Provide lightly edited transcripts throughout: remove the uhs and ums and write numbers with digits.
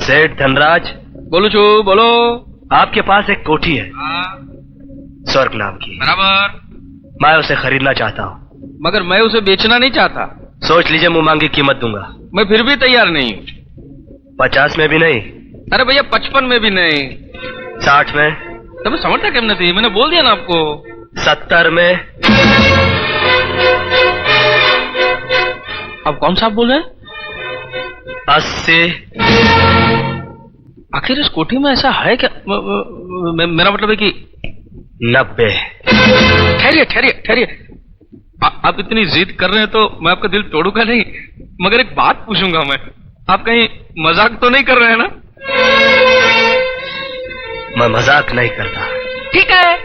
सेठ धनराज। बोलो छू, बोलो। आपके पास एक कोठी है स्वर्ग नाम की। बराबर। मैं उसे खरीदना चाहता हूँ। मगर मैं उसे बेचना नहीं चाहता। सोच लीजिए, मुंह मांगी कीमत दूंगा। मैं फिर भी तैयार नहीं हूँ। 50 में भी नहीं? अरे भैया 55 में भी नहीं। 60 में? तब समझता क्यों नहीं? मैंने बोल दिया ना आपको। 70 में? अब कौन सा आप बोल रहे हैं? 80? आखिर इस कोठी में ऐसा है क्या? मेरा मतलब है कि 90। ठहरिए ठहरिए ठहरिए, आप इतनी जिद कर रहे हैं तो मैं आपका दिल तोड़ूंगा नहीं, मगर एक बात पूछूंगा मैं। आप कहीं मजाक तो नहीं कर रहे हैं ना? मैं मजाक नहीं करता। ठीक है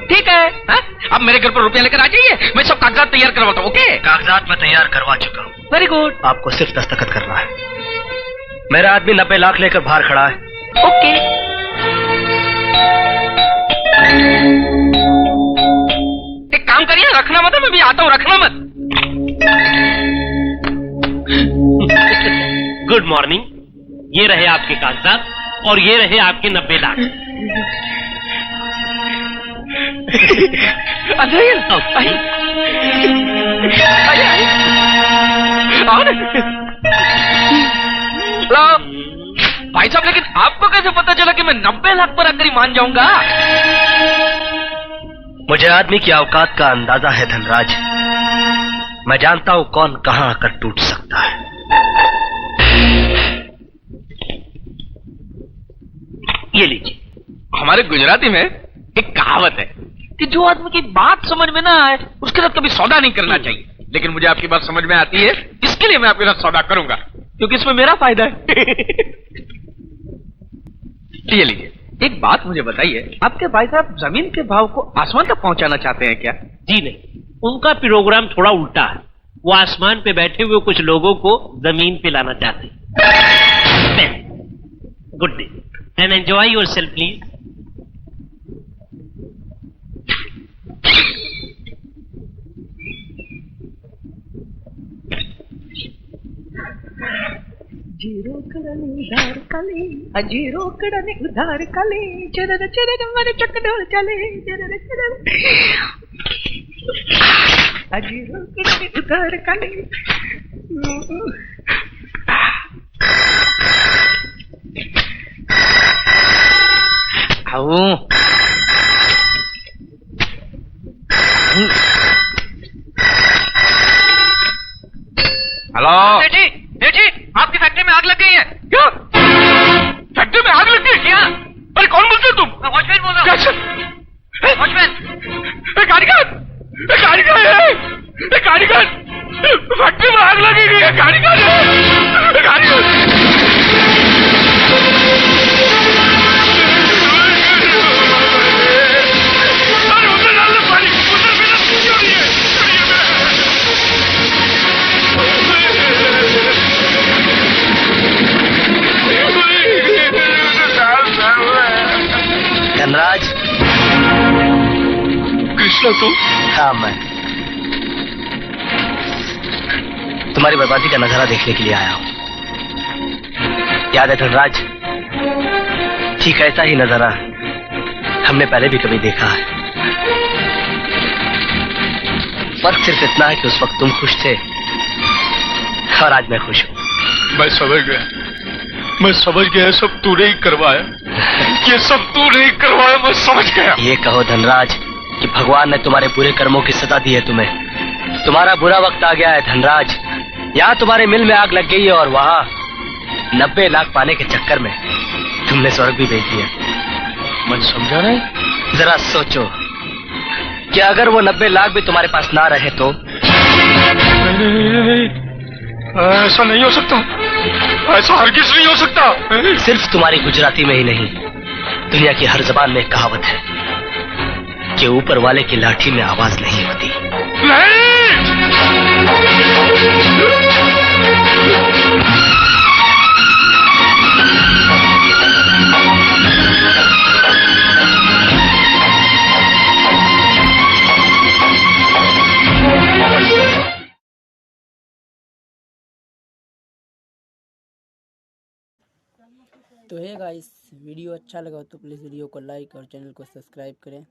ठीक है, हा? आप मेरे घर पर रुपया लेकर आ जाइए, मैं सब कागजात तैयार करवाता हूँ। ओके? कागजात मैं तैयार करवा चुका हूँ। Very good. आपको सिर्फ दस्तखत करना है। मेरा आदमी 90 लाख लेकर बाहर खड़ा है। ओके। एक काम करिए, रखना मत, मैं भी आता हूँ, रखना मत। Good morning. ये रहे आपके कागजात और ये रहे आपके 90 लाख। भाई साहब, लेकिन आपको कैसे पता चला कि मैं 90 लाख पर आकर ही मान जाऊंगा? मुझे आदमी की औकात का अंदाजा है धनराज। मैं जानता हूँ कौन कहाँ आकर टूट सकता है। ये लीजिए। हमारे गुजराती में एक कहावत है कि जो आदमी की बात समझ में ना आए उसके साथ कभी सौदा नहीं करना चाहिए, लेकिन मुझे आपकी बात समझ में आती है, इसके लिए मैं आपके साथ सौदा करूंगा, क्योंकि इसमें मेरा फायदा है। ये लीजिए। एक बात मुझे बताइए, आपके भाई साहब जमीन के भाव को आसमान तक पहुंचाना चाहते हैं क्या? जी नहीं, उनका प्रोग्राम थोड़ा उल्टा है। वो आसमान पे बैठे हुए कुछ लोगों को जमीन पे लाना चाहते हैं। Good day and enjoy yourself please. Zero कड़ने उधार काले, अजीरो कड़ने उधार काले, चरर चरर मर चकडोल चले, चरर चरर अजीरो कड़ने उधार काले। हेलो जी, आपकी फैक्ट्री में आग लग गई है। क्या? फैक्ट्री में आग लग गई क्या? अरे कौन बोलते हो तुम? मैं वॉचमैन बोल रहा हूँ। वॉचमैन। कारीगर, कारीगर, फैक्ट्री में आग लगी हुई है। कारीगर, कारीगर। धनराज। कृष्णा तुम? हाँ मैं। तुम्हारी बर्बादी का नजारा देखने के लिए आया हूँ। याद है धनराज? ठीक ऐसा ही नजारा हमने पहले भी कभी देखा है। फर्क सिर्फ इतना है कि उस वक्त तुम खुश थे और आज मैं खुश हूँ। मैं समझ गया, सब तूने ही करवाया। ये सब तूने ही करवाया, मैं समझ गया। ये कहो धनराज कि भगवान ने तुम्हारे बुरे कर्मों की सजा दी है तुम्हें। तुम्हारा बुरा वक्त आ गया है धनराज। यहाँ तुम्हारे मिल में आग लग गई है और वहाँ 90 लाख पाने के चक्कर में तुमने स्वर्ग भी बेच दिया। मैं समझा नहीं। जरा सोचो कि अगर वो 90 लाख भी तुम्हारे पास ना रहे तो? नहीं, ऐसा नहीं हो सकता, ऐसा हरगिज नहीं हो सकता। सिर्फ तुम्हारी गुजराती में ही नहीं, दुनिया की हर जबान में एक कहावत है कि ऊपर वाले की लाठी में आवाज नहीं होती। नहीं। तो है गाइस, वीडियो अच्छा लगा तो प्लीज़ वीडियो को लाइक और चैनल को सब्सक्राइब करें।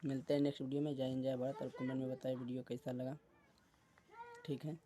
मिलते हैं नेक्स्ट वीडियो में। जय हिंद जय भारत। और कमेंट में बताएं वीडियो कैसा लगा। ठीक है।